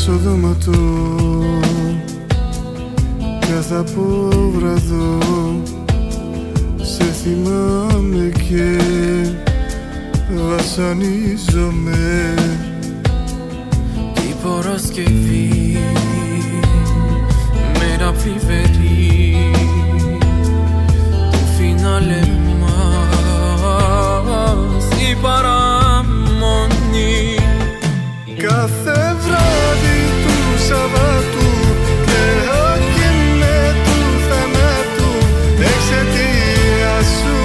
στο δώμα του κάθε αποβραδό σε θυμάμαι και βασανίζομαι. Την Παρασκευή, μέρα θλιβερή, το φινάλε μας, η παραμονή. Κάθε βράδυ του Σαββάτου κλαίω και με του θανάτου εξαιτία σου.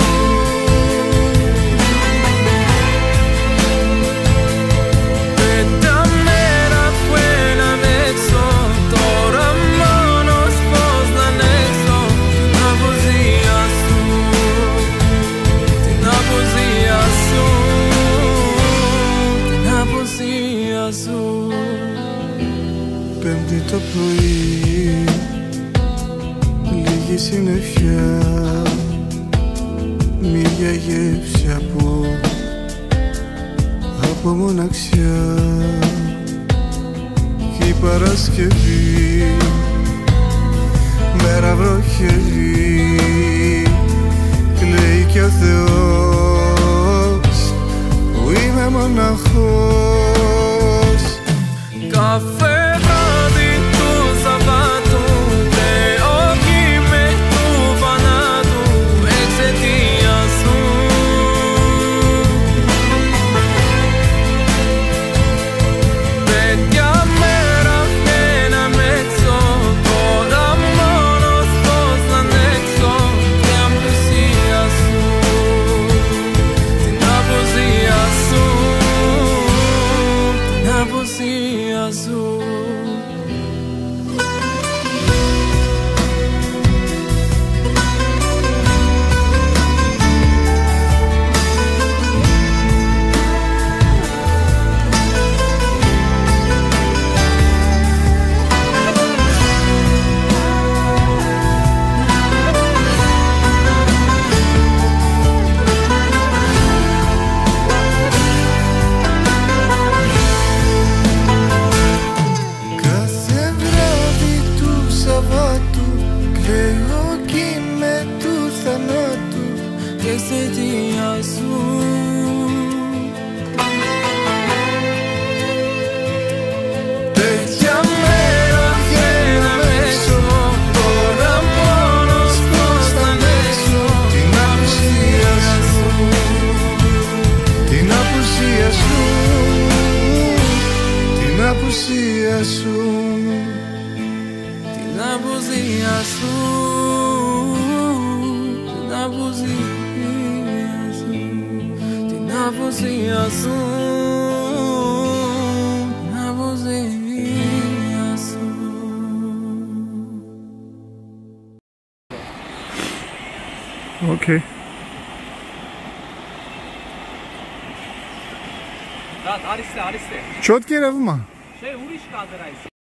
Πέντα μέρα φουέλαν έξω, τώρα μόνος πώς να ανέξω την απουσία σου, την απουσία σου, την απουσία σου. Πέμπτη το πρωί, λίγη συννεφιά, μια γεύση από μοναξιά. Και η Παρασκευή, μέρα βροχερή, κλαίει και ο Θεός που είμαι μοναχός. Κάθε βράδυ του Σαββάτου κλαίω κι με του θανάτου εξαιτία σου. Τέτοια μέρα βγαίναν έξω, τώρα μόνος πώς να ανέξω την απουσία σου, την απουσία σου, την απουσία σου. Κάθε βράδυ του Σαββάτου κλαίω κι με του θανάτου Εξαιτία σου. τέτοια μέρα βγαίναν έξω, τώρα μόνος πώς θα ανέξω την απουσία σου, την απουσία σου, την απουσία σου. Την απουσία σου, την απουσία σου, την απουσία σου, την απουσία σου. Okay. Rahat, Aris'te. Четкий ревма. Şey, uriş kaldır Aris.